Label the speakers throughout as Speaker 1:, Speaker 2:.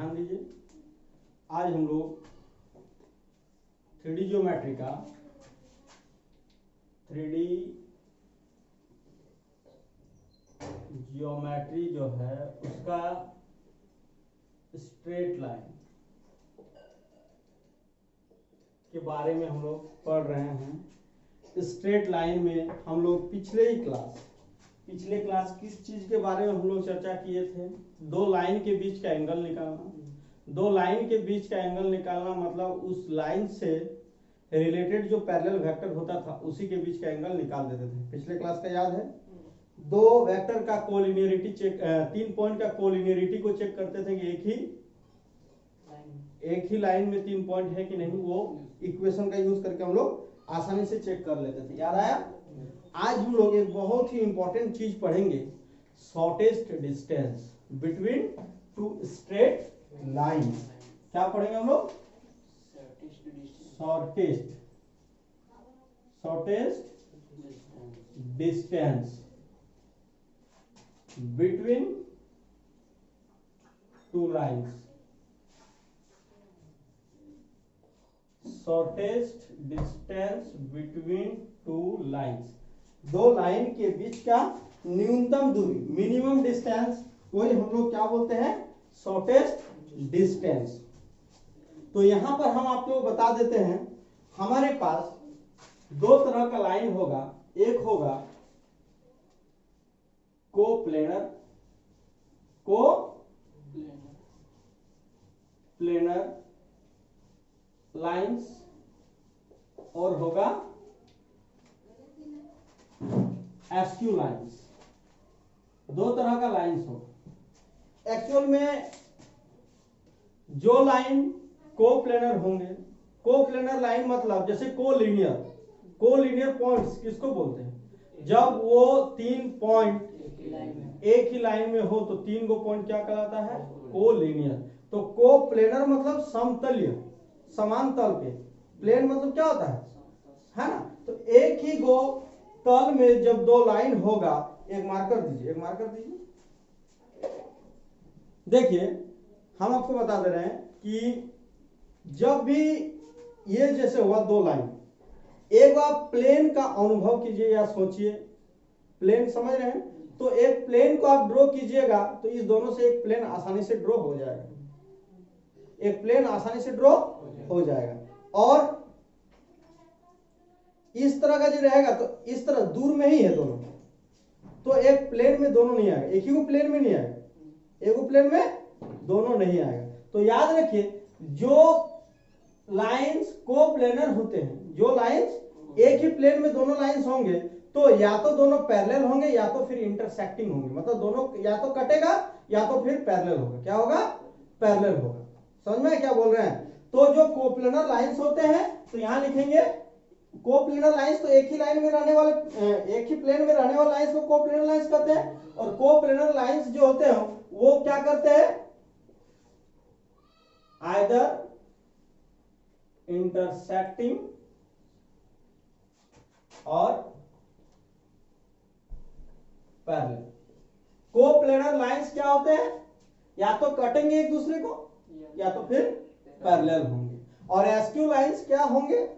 Speaker 1: ध्यान दीजिए, आज हम लोग 3D ज्योमेट्री का 3D ज्योमेट्री जो है उसका स्ट्रेट लाइन के बारे में हम लोग पढ़ रहे हैं। स्ट्रेट लाइन में हम लोग पिछले क्लास किस चीज के बारे में हम लोग चर्चा किए थे? दो लाइन के बीच का एंगल निकालना। दो लाइन के बीच का एंगल निकालना मतलब उस लाइन से रिलेटेड जो पैरेलल वेक्टर होता था उसी के बीच का एंगल निकाल देते थे। पिछले क्लास का याद है? दो वेक्टर का कोलिनियरिटी चेक, 3 पॉइंट का कोलिनियरिटी को चेक करते थे कि एक ही लाइन में 3 पॉइंट है कि नहीं, वो इक्वेशन का यूज करके हम लोग आसानी से चेक कर लेते थे। याद आया? आज हम लोग एक बहुत ही इंपॉर्टेंट चीज पढ़ेंगे, shortest distance between two straight line. क्या पढ़ेंगे हम लोग? Shortest distance between two lines. Shortest distance between two lines, दो लाइन के बीच का न्यूनतम दूरी, मिनिमम डिस्टेंस को हम लोग क्या बोलते हैं? Shortest distance. तो यहां पर हम आप लोग बता देते हैं, हमारे पास दो तरह का लाइन होगा। एक होगा कोप्लेनर लाइंस और होगा एस्क्यू लाइंस। दो तरह का लाइंस होगा। एक्चुअल में जो लाइन कोप्लेनर होंगे, कोप्लेनर लाइन मतलब जैसे कोलिनियर पॉइंट्स किसको बोलते हैं? जब वो 3 पॉइंट एक ही लाइन में हो तो 3 गो पॉइंट क्या कहलाता है? कोलिनियर। तो कोप्लेनर मतलब समतलीय, समान तल पे। प्लेन मतलब क्या होता है ना? तो एक ही गो तल में जब दो लाइन होगा, एक मार्कर दीजिए। देखिए, हम आपको बता दे रहे हैं कि जब भी ये जैसे हुआ दो लाइन, एक आप प्लेन का अनुभव कीजिए या सोचिए, प्लेन समझ रहे हैं? तो एक प्लेन को आप ड्रॉ कीजिएगा तो इस दोनों से एक प्लेन आसानी से ड्रॉ हो जाएगा। और इस तरह का जो रहेगा तो इस तरह दूर में ही है दोनों, तो एक प्लेन में दोनों नहीं आएगा, एक ही को प्लेन में नहीं आएगा, एक को प्लेन में दोनों नहीं आएगा। तो याद रखिए, जो लाइंस कोप्लेनर होते हैं, जो लाइंस एक ही प्लेन में दोनों लाइंस होंगे, तो या तो दोनों पैरेलल होंगे या तो फिर इंटरसेक्टिंग होंगे। मतलब दोनों या तो कटेगा या तो फिर पैरेलल होगा। क्या होगा? पैरेलल होगा। समझ में क्या बोल रहे हैं? तो जो कोप्लेनर लाइंस होते हैं, तो यहां लिखेंगे कोप्लेनर लाइंस, तो एक ही लाइन में रहने वाले, एक ही प्लेन में रहने वाले लाइंस को कोप्लेनर लाइंस कहते हैं। और कोप्लेनर लाइंस जो होते हैं वो क्या करते हैं? आइदर इंटरसेक्टिंग और पैरेलल। कोप्लेनर लाइंस क्या होते हैं? या तो कटेंगे एक दूसरे को या तो फिर पैरेलल होंगे। और एस्क्यू लाइंस क्या होंगे?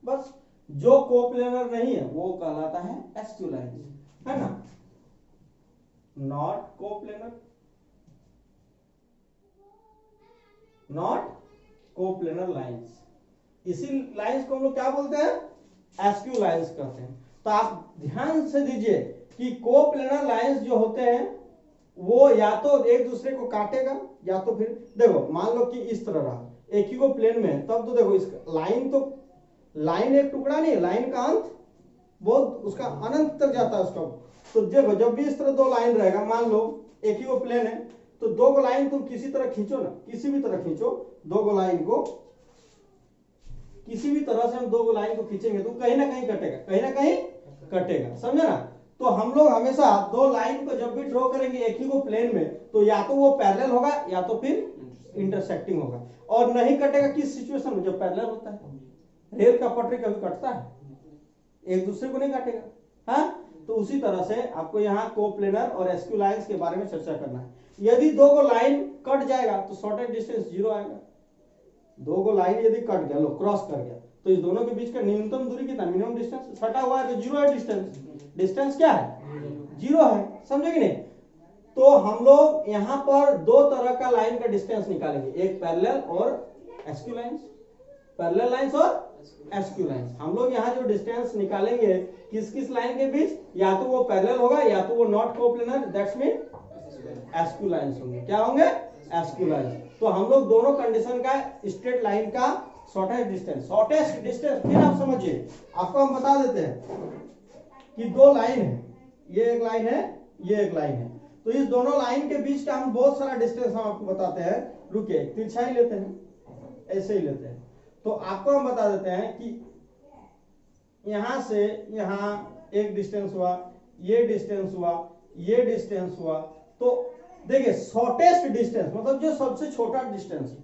Speaker 1: बस जो कोप्लेनर नहीं है वो कहलाता है एस्क्यू लाइंस, है ना? Not coplanar lines. इसी लाइंस को हम लोग क्या बोलते हैं? एस्क्यू लाइंस कहते हैं। तो आप ध्यान से दीजिए कि कोप्लेनर लाइंस जो होते हैं वो या तो एक दूसरे को काटेगा या तो फिर, देखो मान लो कि इस तरह रहा, एक ही को प्लेन में है, तब तो देखो इसका लाइन एक टुकड़ा नहीं है, लाइन का अंत बहुत उसका अनंत तक जाता है उसका। तो देखो, जब भी इस तरह दो लाइन रहेगा, मान लो एक ही को प्लेन है, तो दो को लाइन तुम किसी तरह खींचो ना, किसी भी तरह खींचो दो को लाइन को, किसी भी तरह से हम दो को लाइन को खींचेंगे तो कहीं ना कहीं कटेगा। समझे ना? तो हम लोग हमेशा दो लाइन को जब भी ड्रॉ करेंगे एक ही को प्लेन में, तो या तो वो पैरेलल होगा या तो फिर इंटरसेक्टिंग होगा। और नहीं कटेगा किस सिचुएशन में? जब पैरेलल होता है। रेल का पटरी कभी कटता है? एक दूसरे को नहीं काटेगा। हाँ, तो उसी तरह से आपको यहाँ कोप्लेनर और एसक्यू लाइंस के बारे में चर्चा करना है। यदि दो को लाइन कट जाएगा तो शॉर्टेस्ट डिस्टेंस 0 आएगा। दो को लाइन यदि कट गया, लो क्रॉस कर गया, तो इस दोनों के बीच का न्यूनतम दूरी कितना, मिनिमम डिस्टेंस, सटा हुआ है तो 0 है डिस्टेंस, डिस्टेंस क्या है 0 है, समझे कि नहीं। तो हम लोग यहाँ पर दो तरह का लाइन का डिस्टेंस निकालेंगे, एक पैरेलल और एसक्यू लाइंस, पैरेलल लाइंस और एसक्यू लाइंस। हम लोग यहाँ जो डिस्टेंस निकालेंगे किस किस लाइन के बीच, या तो वो पैरेलल होगा या तो वो not coplanar, that's mean SQ lines होंगे। क्या होंगे, एसक्यू लाइंस। तो हम लोग दोनों कंडीशन का स्ट्रेट लाइन का शॉर्टेस्ट डिस्टेंस फिर आप समझिए, आपको हम बता देते हैं कि दो लाइन है, ये एक लाइन है, ये एक लाइन है, तो इस दोनों लाइन के बीच का हम बहुत सारा डिस्टेंस हम आपको बताते हैं। रुकिए, तिरछा ही लेते हैं, ऐसे ही लेते हैं। तो आपको हम बता देते हैं कि यहां से यहां एक डिस्टेंस हुआ, ये डिस्टेंस हुआ, ये डिस्टेंस हुआ। तो देखिए शॉर्टेस्ट डिस्टेंस मतलब जो सबसे छोटा डिस्टेंस है,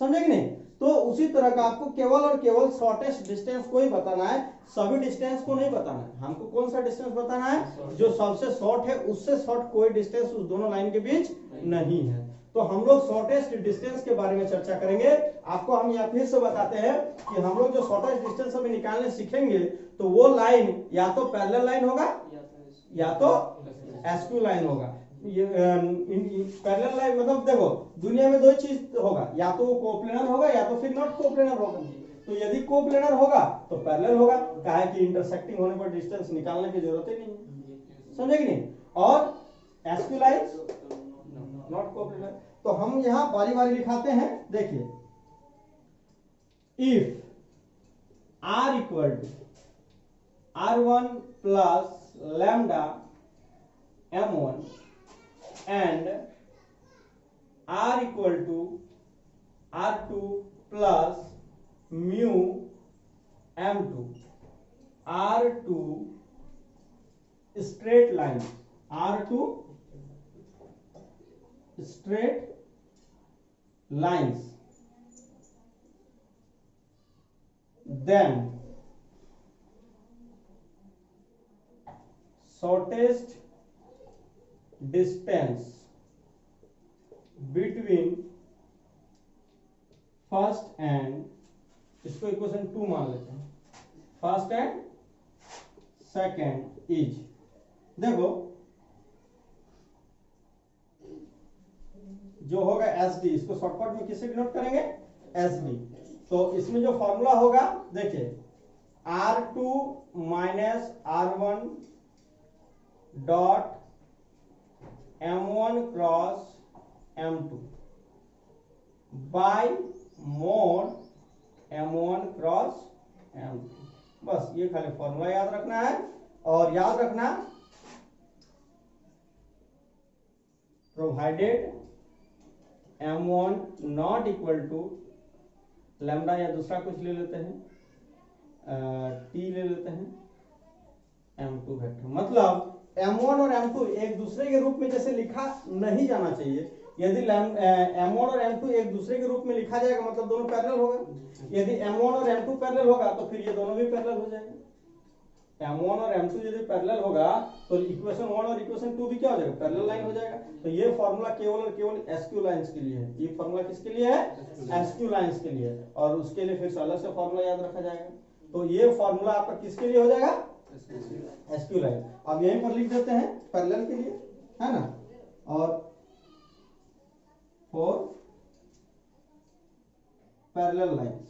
Speaker 1: समझे कि नहीं। तो उसी तरह का आपको केवल और केवल शॉर्टेस्ट डिस्टेंस को ही बताना है, सभी डिस्टेंस को नहीं बताना है। हमको कौन सा डिस्टेंस बताना है, जो सबसे शॉर्ट है, उससे शॉर्ट कोई डिस्टेंस उस दोनों लाइन के बीच नहीं है। तो हम लोग शॉर्टेस्ट डिस्टेंस के बारे में चर्चा करेंगे। आपको हम यहाँ फिर से बताते हैं कि हम लोग जो शॉर्टेस्ट डिस्टेंस अभी निकालने सीखेंगे तो वो लाइन या तो पैरेलल लाइन होगा या तो एसक्यू लाइन होगा। ये पैरेलल लाइन मतलब देखो दुनिया में दो चीज होगा, या तो वो कोप्लेनर होगा या तो फिर नॉट कोप्लेनर होगा। तो यदि कोप्लेनर होगा तो पैरेलल होगा, क्या है कि इंटरसेक्टिंग होने पर डिस्टेंस निकालने की जरूरत ही नहीं है, समझे कि नहीं। और एसक्यू लाइन नॉट कोप्लेनर। तो हम यहां बारी बारी लिखाते हैं, देखिए if r equal to r1 plus lambda m1 and r equal to r2 plus mu m2, r2 straight line, r2 straight lines, then shortest distance between first and, इसको equation 2 मान लेते हैं, फर्स्ट एंड सेकेंड इज, देखो जो होगा S D, इसको shortcut में किससे डिनोट करेंगे, एस डी। तो इसमें जो फॉर्मूला होगा देखिए R2 minus R1 dot M1 cross M2 by mod M1 cross M2। बस ये खाली फॉर्मूला याद रखना है। और याद रखना provided M1 not equal to lambda या दूसरा कुछ ले लेते हैं, T ले लेते हैं M2 वेक्टर। मतलब M1 और M2 एक दूसरे के रूप में जैसे लिखा नहीं जाना चाहिए। यदि M1 और M2 एक दूसरे के रूप में लिखा जाएगा मतलब दोनों पैरेलल होगा। यदि M1 और M2 पैरेलल होगा तो फिर ये दोनों भी पैरेलल हो जाएंगे। M1 और M2 यदि पैरेलल होगा तो इक्वेशन 1 और इक्वेशन 2 भी क्या हो जाएगा, पैरेलल लाइन हो जाएगा। तो ये फॉर्मूला केवल और केवल एसक्यू लाइंस के लिए है। ये फॉर्मूला किसके लिए है, एसक्यू लाइंस के लिए है। और उसके लिए फिर से अलग से फॉर्मूला याद रखा जाएगा। तो ये फॉर्मूला आपका किसके लिए हो जाएगा, एसक्यू लाइन। अब यहीं पर लिख देते हैं पैरेलल के लिए, है ना। और फॉर पैरेलल लाइंस,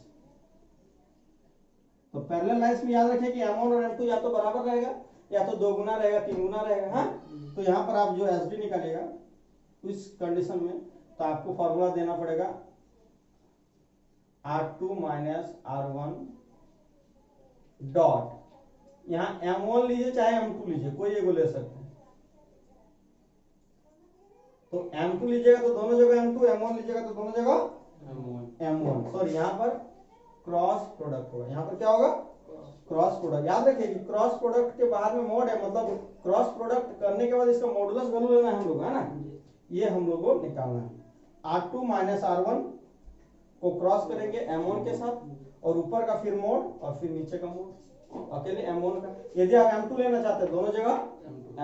Speaker 1: तो पैरेलल लाइंस में याद रखें कि M1 और M2 या तो बराबर रहेगा या तो 2 गुना रहेगा, 3 गुना रहेगा। हाँ, तो यहां पर आप जो SD निकालेगा इस कंडीशन में तो आपको फॉर्मूला देना पड़ेगा R2 माइनस R1 डॉट, यहां M1 लीजिए चाहे M2 लीजिए, कोई एगो ले सकते हैं। तो M2 लीजिएगा तो दोनों जगह M2, M1 लीजिएगा तो दोनों जगह M1। सॉरी यहाँ पर क्रॉस प्रोडक्ट होगा, यहाँ पर क्या होगा, क्रॉस प्रोडक्ट। याद रखिए कि क्रॉस प्रोडक्ट के बाहर में मोड है, मतलब क्रॉस प्रोडक्ट करने के बाद इसका मॉडुलस वैल्यू लेना है हम लोग, है ना। ये हम लोग को निकालना है। R2 माइनस R1 को क्रॉस करेंगे M1 के साथ और ऊपर का फिर मोड और फिर नीचे का मोड। अकेले M1 का। यदि आप M2 लेना चाहते हैं दोनों जगह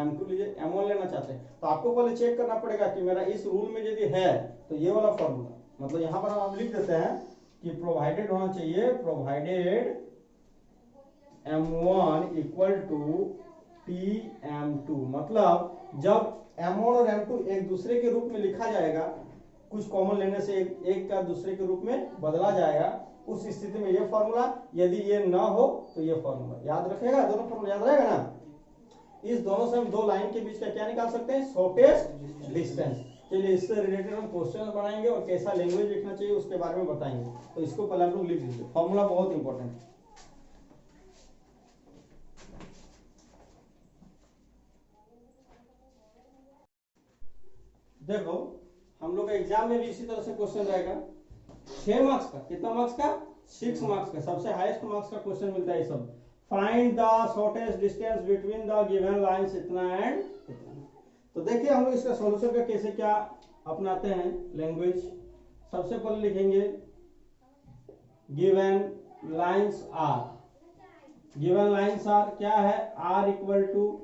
Speaker 1: M2 लीजिए, M1 लेना चाहते हैं तो आपको पहले चेक करना पड़ेगा कि मेरा इस रूल में यदि है तो ये वाला फॉर्मूला, मतलब यहाँ पर हम लिख देते हैं कि प्रोवाइडेड होना चाहिए, provided M1 equal to TM2, मतलब जब M1 और M2 एक दूसरे के रूप में लिखा जाएगा, कुछ कॉमन लेने से एक का दूसरे के रूप में बदला जाएगा, उस स्थिति में ये फॉर्मूला, यदि ये ना हो तो ये फॉर्मूला याद रखेगा, दोनों फॉर्मूला याद रहेगा ना। इस दोनों से हम दो लाइन के बीच का क्या निकाल सकते हैं, शॉर्टेस्ट डिस्टेंस। चलिए इससे रिलेटेड हम क्वेश्चन बनाएंगे और कैसा लैंग्वेज लिखना चाहिए उसके बारे में बताएंगे। तो इसको पहले हम लोग लिख लीजिए, फॉर्मूला बहुत इंपॉर्टेंट है। देखो हम लोग का एग्जाम में भी इसी तरह से क्वेश्चन रहेगा, 6 मार्क्स का। कितना मार्क्स का, 6 मार्क्स का, सबसे हाईएस्ट मार्क्स का क्वेश्चन मिलता है सब। Find the shortest distance between the given lines इतना एंड इतना। तो देखिए हम लोग इसका सॉल्यूशन का कैसे क्या अपनाते हैं लैंग्वेज। सबसे पहले लिखेंगे given lines are, given lines are क्या है, r equal to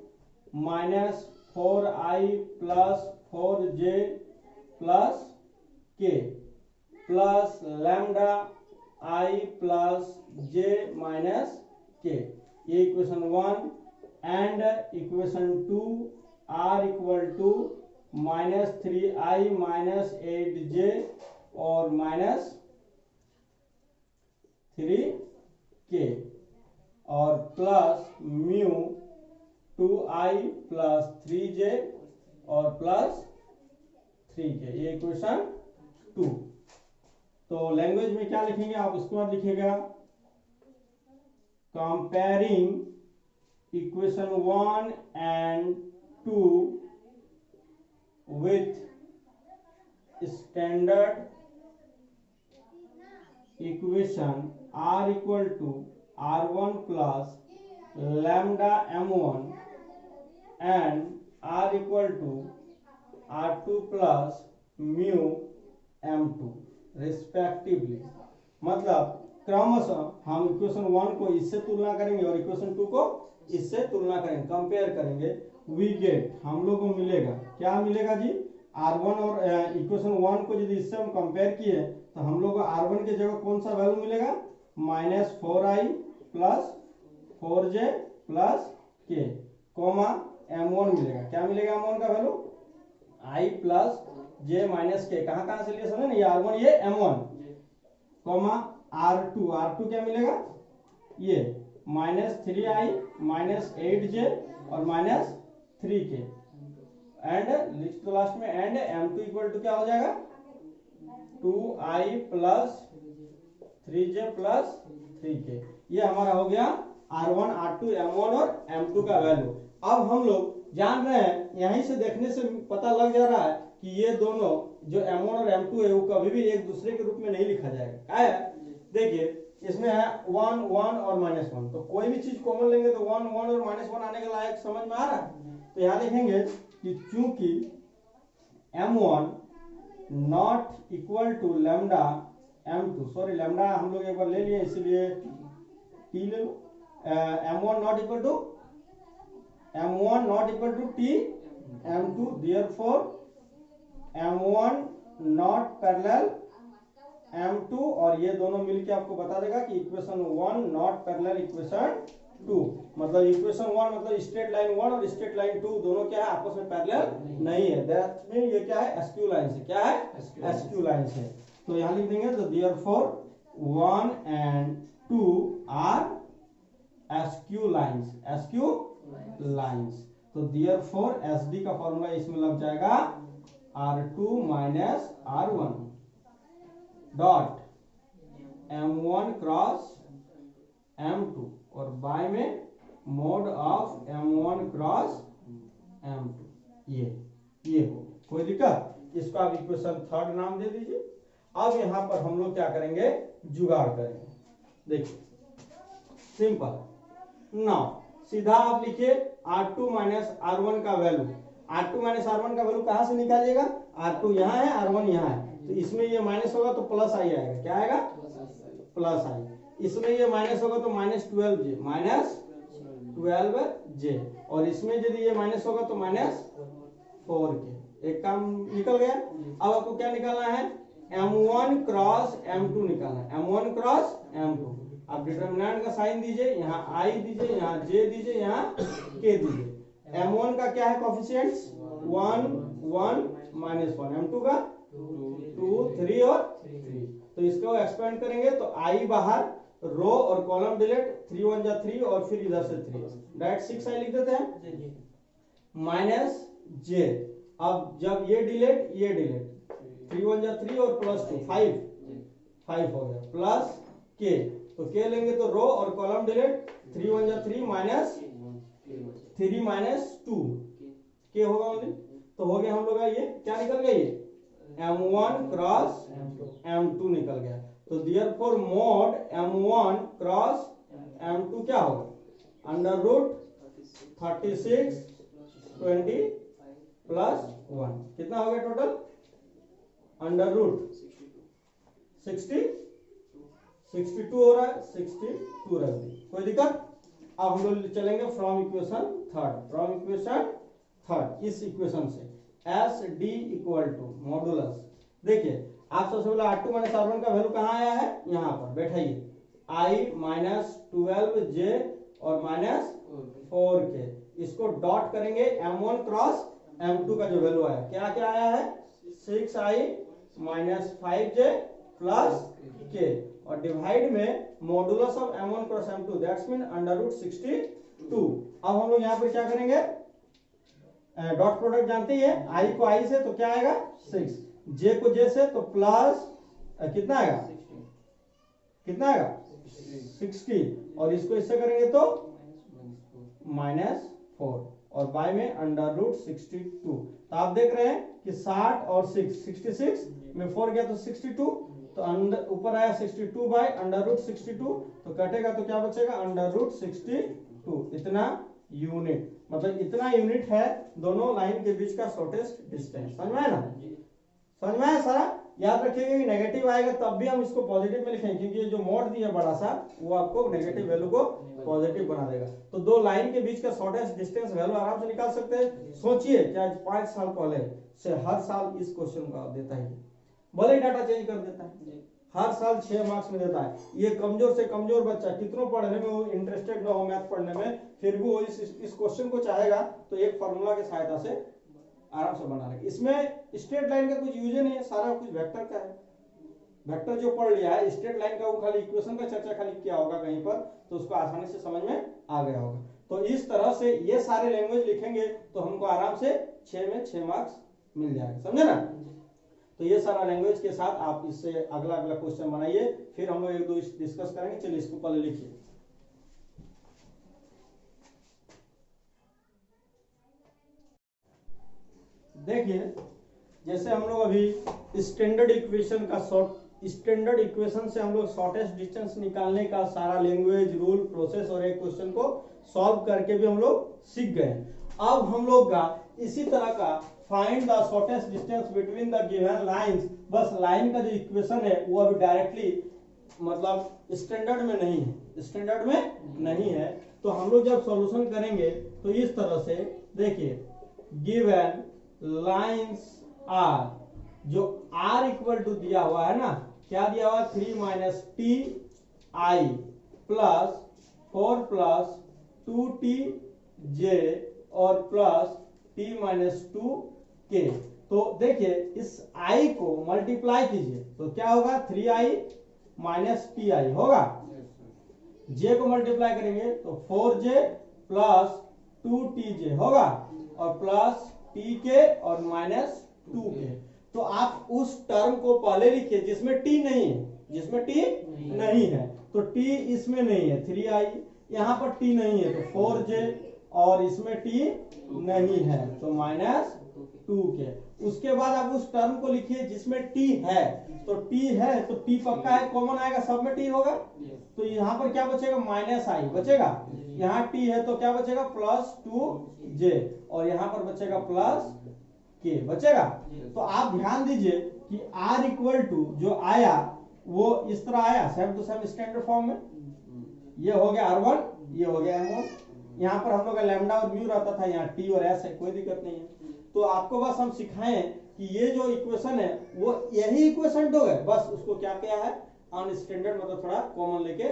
Speaker 1: -4i plus 4j plus k plus lambda i plus j minus k, ये equation 1। And equation 2 r equal to -3i minus 8j और minus 3k और plus mu 2i plus 3j और plus 3k, ये equation 2। तो language में क्या लिखेंगे आप, उसके बाद लिखेगा comparing equation 1 and 2 with standard equation r equal to r1 plus lambda m1 and r equal to r2 plus mu m2 respectively. मतलब क्रमशः हम इक्वेशन 1 को इससे तुलना करेंगे और इक्वेशन 2 को इससे तुलना करेंगे, कंपेयर करेंगे। वी गेट, हम लोग को मिलेगा, क्या मिलेगा जी, r1 और इक्वेशन 1 को यदि इससे हम कंपेयर किए तो हम लोग को r1 की जगह कौन सा वैल्यू मिलेगा, -4i plus 4j plus k coma m1 मिलेगा। क्या मिलेगा m1 का value, i plus j minus k, कहाँ से लिए समझे ना, ये r1 ये m1 कोमा r2, r2 क्या मिलेगा, ये -3i माइनस 8j और माइनस 3k एंड लिस्ट तो लास्ट में एंड m2 इक्वल टू क्या हो जाएगा, 2i plus 3j plus 3k। ये हमारा हो गया r1, r2, m1 और m2 का वैल्यू। अब हम लोग जान रहे हैं, यहीं से देखने से पता लग जा रहा है कि ये दोनों जो m1 और m2 है वो कभी भी एक दूसरे के रूप में नहीं लिखा जाएगा। क्या है, देखिए इसमें है 1 1 और -1, तो कोई भी चीज कॉमन लेंगे तो 1 1 और -1 आने के लायक समझ में आ रहा है। तो यहाँ देखेंगे कि चूंकि m1 not equal to lambda m2, sorry lambda हम लोग एक बार ले लिए इसलिए t ले लो, m1 not equal to t m2, therefore m1 नॉट पैरेलल m2 और ये दोनों मिलके आपको बता देगा कि इक्वेशन 1 नॉट पैरेलल इक्वेशन 2। मतलब इक्वेशन 1 मतलब स्ट्रेट लाइन 1 और स्ट्रेट लाइन 2 दोनों क्या है, आपस में पैरेलल नहीं है। दैट मीन ये क्या है, एस्क्यू लाइन से, क्या है, एस्क्यू लाइन से। तो यहाँ लिख देंगे, तो therefore 1 and 2 are skew lines, skew lines. तो therefore SD का फॉर्मूला इसमें लग जाएगा R2 minus R1 dot M1 cross M2 और बाय में mode of M1 cross M2। ये हो, कोई दिक्कत, इसको आप इक्वेशन 3 नाम दे दीजिए। अब यहां पर हम लोग क्या करेंगे, जुगाड़ करेंगे। देखिए सिंपल ना, सीधा आप लिखिए R2 माइनस R1 का वैल्यू। R2 माइनस R1 का वैल्यू कहां से निकालिएगा, R2 यहाँ है, R1 यहाँ है, तो इसमें ये माइनस होगा तो प्लस आई आएगा। क्या आएगा, प्लस आई। इसमें ये माइनस होगा तो -12j, -12j, और इसमें यदि ये माइनस होगा तो -4k। एक काम निकल गया। अब आपको क्या निकालना है, m1 क्रॉस m2 निकालना है, m1 क्रॉस m2। आप डिटरमिनेंट का साइन दीजिए, यहाँ i दीजिए, यहाँ j दीजिए, यहाँ k दीजिए। m1 का क्या है कोफिशिएंट्स, 1 1 -1, m2 का 2 3 और 3। तो इसको एक्सपेंड करेंगे तो i बाहर, रो और कॉलम डिलीट, 3 1 जा 3 और फिर इधर से 3, डायरेक्ट 6i लिख देते हैं, माइनस j। अब जब ये डिलीट ये डिलीट, 3 1 जा 3 और +2 5 हो गया, प्लस k, तो k लेंगे तो रो और कॉलम डिलीट, 3 1 जा 3 माइनस 3 -2 k होगा ओनली। तो हो गया हम लोग का, ये क्या निकल गया, ये m1 क्रॉस m2 निकल गया। तो therefore mode m1 cross m2 क्या होगा, √36 20 प्लस 1, कितना हो गया टोटल, √62 हो रहा है, 62 रख दी, कोई दिक्कत। अब हम लोग चलेंगे फ्रॉम इक्वेशन थर्ड, इस इक्वेशन से S D equal to modulus. देखिए आप सबसे पहले R2 माइनस R1 का वैल्यू कहाँ आया है, यहाँ पर बैठाइए, i -12j और -4k, इसको डॉट करेंगे, m1 क्रॉस m2 का जो वैल्यू आया, क्या क्या आया है, 6i -5j प्लस k, और डिवाइड में modulus of m1 cross m2, that's mean √62। अब हम लोग यहाँ पर क्या करेंगे, डॉट प्रोडक्ट जानते ही है, i को i से तो क्या आएगा 6, j को j से तो प्लस कितना आएगा, कितना आएगा 60, और इसको इससे करेंगे तो -4, और बाय में √62। तो आप देख रहे हैं कि 60 और 6, 66 में 4 गया तो 62, तो अंदर ऊपर आया 62 बाय √62, तो कटेगा तो क्या बचेगा, √62, इतना यूनिट, मतलब इतना यूनिट है दोनों लाइन के बीच का शॉर्टेस्ट डिस्टेंस। समझ में आया ना, समझ में आया सारा। याद रखिएगा कि नेगेटिव आएगा तब भी हम इसको पॉजिटिव में लिखेंगे, क्योंकि ये जो मोड दिया बड़ा सा वो आपको नेगेटिव वैल्यू को पॉजिटिव बना देगा। तो दो लाइन के बीच का शॉर्टेस्ट डिस्टेंस वैल्यू आराम से निकाल सकते हैं। सोचिए कि आज 5 साल पहले से हर साल इस क्वेश्चन का देता है, भले ही डाटा चेंज कर देता है, हर साल 6 मार्क्स में देता है। ये कमजोर से कमजोर बच्चा कितनों पढ़ने में वो इंटरेस्टेड ना हो मैथ पढ़ने में, फिर भी वो इस क्वेश्चन को चाहेगा तो एक फार्मूला की सहायता से आराम से बना लेगा। इसमें स्ट्रेट लाइन का कुछ यूज नहीं है, सारा कुछ वेक्टर का है। वेक्टर जो पढ़ लिया है, स्ट्रेट लाइन का वो खाली इक्वेशन का चर्चा खाली किया होगा कहीं पर, तो उसको आसानी से समझ में आ गया होगा। तो इस तरह से ये सारे लैंग्वेज लिखेंगे तो हमको आराम से 6 में 6 मार्क्स मिल जाएगा, समझे ना। तो ये सारा लैंग्वेज के साथ आप इससे अगला क्वेश्चन बनाइए, फिर हम लोग एक दो डिस्कस करेंगे। चलिए इसको पहले लिखिए। देखिए जैसे हम लोग अभी स्टैंडर्ड इक्वेशन से हम लोग शॉर्टेस्ट डिस्टेंस निकालने का सारा लैंग्वेज, रूल, प्रोसेस और एक क्वेश्चन को सॉल्व करके भी हम लोग सीख गए। अब हम लोग का इसी तरह का find the shortest distance between the given lines, बस लाइन का जो इक्वेशन है वो अभी डायरेक्टली मतलब स्टैंडर्ड में नहीं है, स्टैंडर्ड में नहीं है। तो हम लोग जब सॉल्यूशन करेंगे तो इस तरह से देखिए, गिवन लाइंस आर, जो आर इक्वल टू दिया हुआ है ना, क्या दिया हुआ, 3 - t i plus 4 plus 2t j और प्लस t - 2k। तो देखिए इस i को मल्टीप्लाई कीजिए तो क्या होगा, 3i - ti होगा। j को मल्टीप्लाई करेंगे तो 4j प्लस 2tj होगा, और प्लस tk और -2k। तो आप उस टर्म को पहले लिखिए जिसमें t नहीं है, जिसमें t नहीं है। तो t इसमें नहीं है, 3i, यहाँ पर t नहीं है तो 4j, और इसमें t नहीं है तो -2k। उसके बाद आप उस टर्म को लिखिए जिसमें t है, तो t है तो t पक्का है, कॉमन आएगा, सब में t होगा। तो यहाँ पर क्या बचेगा, -i बचेगा, यहाँ t है तो क्या बचेगा, +2j, और यहाँ पर बचेगा +k बचेगा। तो आप ध्यान दीजिए कि r इक्वल टू जो आया वो इस तरह आया same to same standard form में। ये हो गया R1, ये हो गया M1। यहाँ पर हम लोग का लैम्डा और म्यू रहता था, यहाँ T और S है, कोई दिक्कत नहीं है। तो आपको बस हम सिखाएं कि ये जो इक्वेशन है वो यही इक्वेशन दो है, बस उसको क्या किया है अनस्टैंडर्ड मतलब थोड़ा कॉमन लेके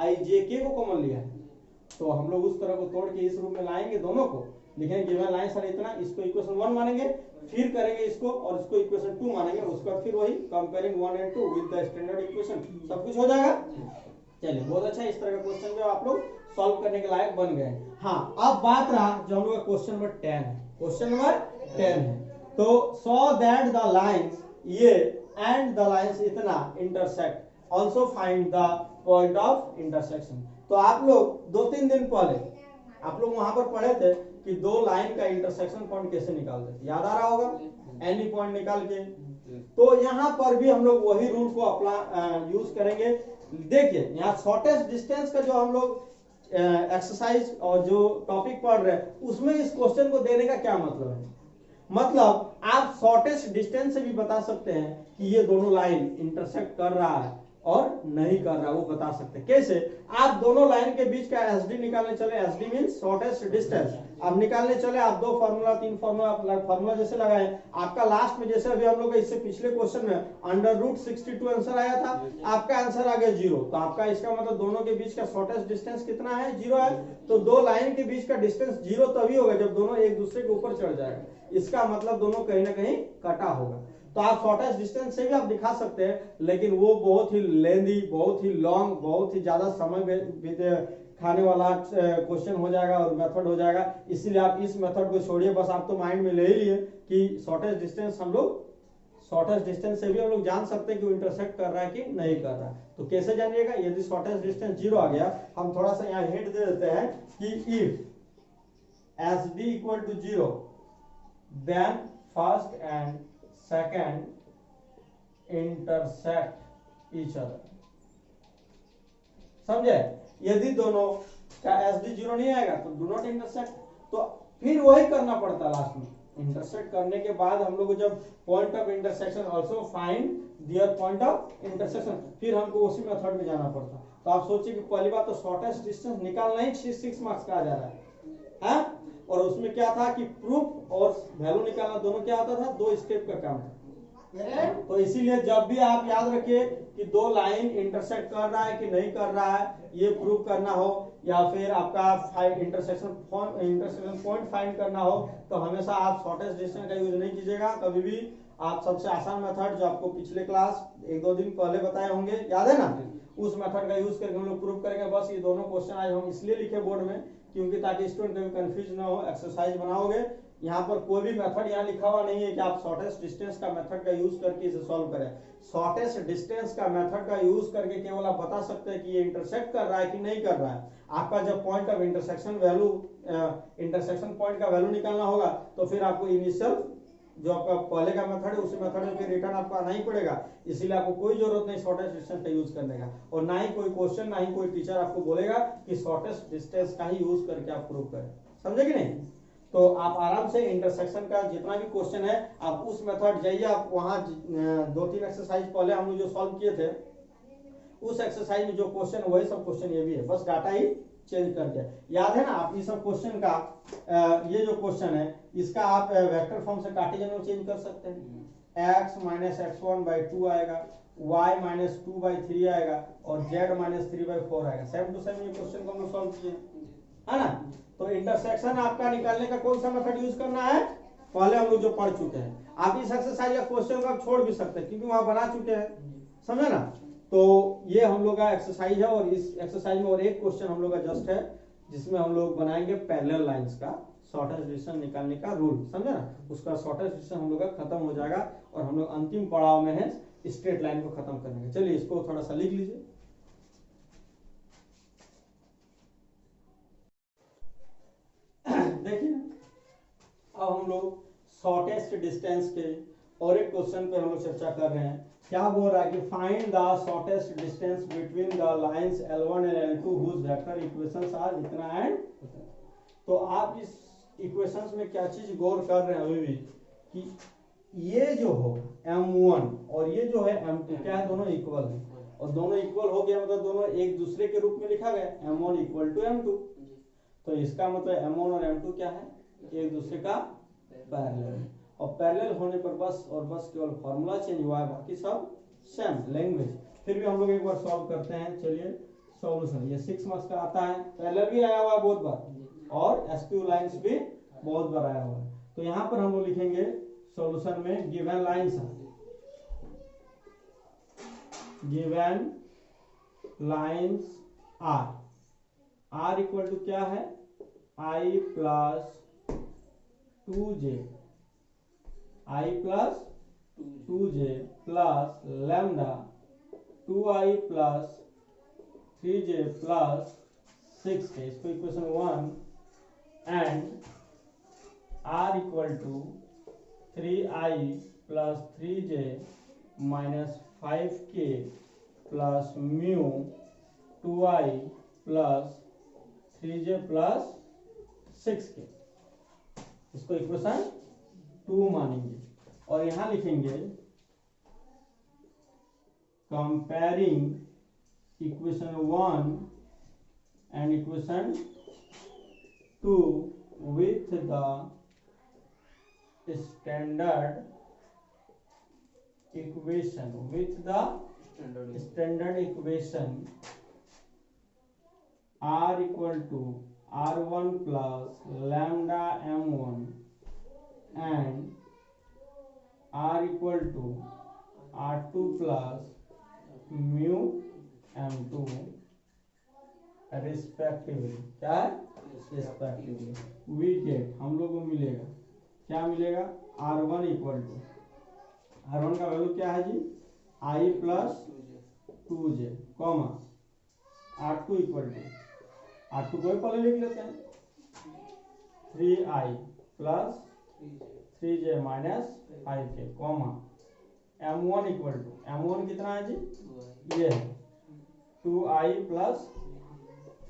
Speaker 1: IJK को कॉमन लिया है। तो हम लोग उस तरह को तोड़ के इस रूप में लाएंगे, दोनों को लिखेंगे गिवन लाइन सर इतना, इसको इक्वेशन 1 मानेंगे, फिर करेंगे इसको और इसको इक्वेशन 2 मानेंगे, उसके बाद फिर वही comparing 1 and 2 with the standard equation, सब कुछ हो जाएगा। चलिए बहुत अच्छा, इस तरह का क्वेश्चन जो आप लोग सॉल्व करने के लायक बन गए। हाँ, अब बात रहा जो हम लोग का क्वेश्चन नंबर 10 है, क्वेश्चन नंबर 10 है। तो सो दैट द लाइंस ये एंड द लाइंस इतना intersect also find the point of intersection. तो आप लोग 2-3 दिन पहले आप लोग वहां पर पढ़े थे कि दो लाइन का इंटरसेक्शन पॉइंट कैसे निकालते थे, याद आ रहा होगा, एनी पॉइंट निकाल के। तो यहाँ पर भी हम लोग वही रूल को अपना यूज करेंगे। देखिए यहाँ शॉर्टेस्ट डिस्टेंस का जो हम लोग एक्सरसाइज और जो टॉपिक पढ़ रहे हैं उसमें इस क्वेश्चन को देने का क्या मतलब है, मतलब आप शॉर्टेस्ट डिस्टेंस से भी बता सकते हैं कि ये दोनों लाइन इंटरसेक्ट कर रहा है और नहीं कर रहा, वो बता सकते हैं। कैसे? आप दोनों लाइन के बीच का SD निकालने चले, SD मींस शॉर्टेस्ट डिस्टेंस। आप निकालने चले, आप 2 फार्मूला 3 फार्मूला आप फार्मूला जैसे लगाए, आपका लास्ट में जैसे अभी हम लोग इससे पिछले क्वेश्चन में √62 आंसर आया था, आपका आंसर आ गया 0। तो आपका इसका मतलब दोनों के बीच का शॉर्टेस्ट डिस्टेंस कितना है? 0 है। तो दो लाइन के बीच का डिस्टेंस 0 तभी होगा जब दोनों एक दूसरे के ऊपर चढ़ जाएगा, इसका मतलब दोनों कहीं ना कहीं कटा होगा। तो आप शॉर्टेस्ट डिस्टेंस से भी आप दिखा सकते हैं, लेकिन वो बहुत ही लेंदी, बहुत ही लॉन्ग, बहुत ही ज्यादा समय खाने वाला क्वेश्चन हो जाएगा और मेथड हो जाएगा। इसीलिए आप इस मेथड को छोड़िए, बस आप तो माइंड में ले ही लिए कि शॉर्टेस्ट डिस्टेंस से भी हम लोग जान सकते हैं कि वो इंटरसेक्ट कर रहा है कि नहीं कर रहा है। तो कैसे जानिएगा? यदि शॉर्टेस्ट डिस्टेंस 0 आ गया, हम थोड़ा सा यहाँ हिंट दे देते हैं कि if SD equal to 0 then first and second intersect each other. समझे? यदि दोनों का SD 0 नहीं आएगा तो डू नॉट इंटरसेक्ट। तो फिर वही करना पड़ता लास्ट में, इंटरसेक्ट करने के बाद हम लोग को जब point of intersection also find their point of intersection, फिर हमको उसी मेथड में जाना पड़ता। तो आप सोचिए कि पहली बात तो शॉर्टेस्ट डिस्टेंस निकालना ही 6 मार्क्स का आ जा रहा है, और उसमें क्या था कि प्रूफ और वैल्यू निकालना दोनों क्या होता था, 2 स्टेप का काम था। तो इसीलिए जब भी आप याद रखिए कि दो लाइन इंटरसेक्ट कर रहा है कि नहीं कर रहा है, ये प्रूव करना हो या फिर आपका इंटरसेक्शन पॉइंट फाइंड करना हो, तो हमेशा आप शॉर्टेस्ट डिस्टेंस का यूज नहीं कीजिएगा कभी भी। आप सबसे आसान मेथड जो आपको पिछले क्लास 1-2 दिन पहले बताए होंगे, याद है ना, उस मेथड का यूज करके हम लोग प्रूव करेंगे। बस ये दोनों क्वेश्चन आज हम इसलिए लिखे बोर्ड में क्योंकि ताकि स्टूडेंट कभी कंफ्यूज ना हो। एक्सरसाइज बनाओगे, यहाँ पर कोई भी मेथड यहाँ लिखा हुआ नहीं है कि आप शॉर्टेस्ट डिस्टेंस का मेथड का यूज करके इसे सॉल्व करें। शॉर्टेस्ट डिस्टेंस का मेथड का यूज करके केवल आप बता सकते हैं कि ये इंटरसेक्ट कर रहा है कि नहीं कर रहा है। आपका जब point of intersection value intersection point का वैल्यू निकालना होगा तो फिर आपको इनिशियल जो आपका पहले का मेथड है उसी मेथड में फिर रिटर्न आपको आना ही पड़ेगा। इसीलिए आपको कोई जरूरत नहीं शॉर्टेस्ट डिस्टेंस का यूज करने का, और ना ही कोई क्वेश्चन, ना ही कोई टीचर आपको बोलेगा कि शॉर्टेस्ट डिस्टेंस का ही यूज करके आप प्रूव करें। समझे कि नहीं? तो आप आराम से इंटरसेक्शन का जितना भी क्वेश्चन है आप उस मेथड जाइए, आप वहां 2-3 एक्सरसाइज पहले हम लोग जो सॉल्व किए थे उस एक्सरसाइज में जो क्वेश्चन वही सब क्वेश्चन ये भी है, बस डाटा ही चेंज कर दिया। याद है ना? आप इस सब क्वेश्चन का ये जो क्वेश्चन है इसका आप वेक्टर फॉर्म से कार्टेशियन में चेंज कर सकते हैं। x माइनस x1/2 आएगा, y माइनस 2/3 आएगा और z माइनस 3/4 आएगा। सेम टू सेम ये क्वेश्चन को हम सॉल्व किए, है ना? तो इंटरसेक्शन आपका निकालने का कौन सा मेथड यूज करना है? पहले हम लोग जो पढ़ चुके हैं। आप इस एक्सरसाइज या क्वेश्चन को आप छोड़ भी सकते हैं क्योंकि वहां बना चुके हैं, समझे ना? तो ये हम लोग का एक्सरसाइज है, और इस एक्सरसाइज में और एक क्वेश्चन हम लोग का जस्ट है जिसमें हम लोग बनाएंगे पैरेलल लाइंस का शॉर्टेस्ट डिस्टेंस निकालने का रूल, समझे ना? उसका शॉर्टेस्ट डिस्टेंस हम लोग का खत्म हो जाएगा और हम लोग अंतिम पड़ाव में है स्ट्रेट लाइन को खत्म करने का। चलिए इसको थोड़ा सा लिख लीजिए। देखिए अब हम लोग शॉर्टेस्ट डिस्टेंस के और एक क्वेश्चन पे हम लोग चर्चा कर रहे हैं। क्या बोल रहा है कि find the shortest distance between the lines L1 and L2 whose vector equations are इतना एंड। तो आप इस इक्वेशंस में क्या चीज गौर कर रहे हैं अभी भी कि ये जो हो M1 और ये जो है M2 क्या है, दोनों इक्वल है। और दोनों इक्वल हो गया मतलब दोनों एक दूसरे के रूप में लिखा गया m1 इक्वल टू m2। तो इसका मतलब m1 और m2 क्या है, एक दूसरे का पैरेलल है। और पैरेलल होने पर बस और बस केवल फॉर्मूला चेंज हुआ है, बाकी सब सेम लैंग्वेज। फिर भी हम लोग एक बार सॉल्व करते हैं। चलिए सॉल्यूशन, ये 6 मार्क्स का आता है, पैरेलल भी आया हुआ है बहुत बार और एसक्यू लाइंस भी बहुत बार आया हुआ है। तो यहाँ पर हम लोग लिखेंगे सॉल्यूशन में गिवन लाइंस है, given lines are equal to क्या है, i plus 2j, i plus 2j plus lambda 2i plus 3j plus 6k, इसको equation 1, and r equal to 3i plus 3j minus 5k plus mu 2i plus 3j plus 6k, इसको equation 2 मानेंगे। और यहां लिखेंगे comparing equation 1 and equation 2 with the standard equation, with the standard equation r equal to r1 plus lambda m1 and r equal to r2 plus mu m2 respectively. क्या है, respectively. We get, हम लोग को मिलेगा, क्या मिलेगा, r1 equal to, r1 का value क्या है जी, i plus 2j, comma r2 equal to, r2 को पहले लिख लेते हैं, 3i plus 3j minus 5k, comma m1 equal to, m1 कितना है जी, ये है 2i plus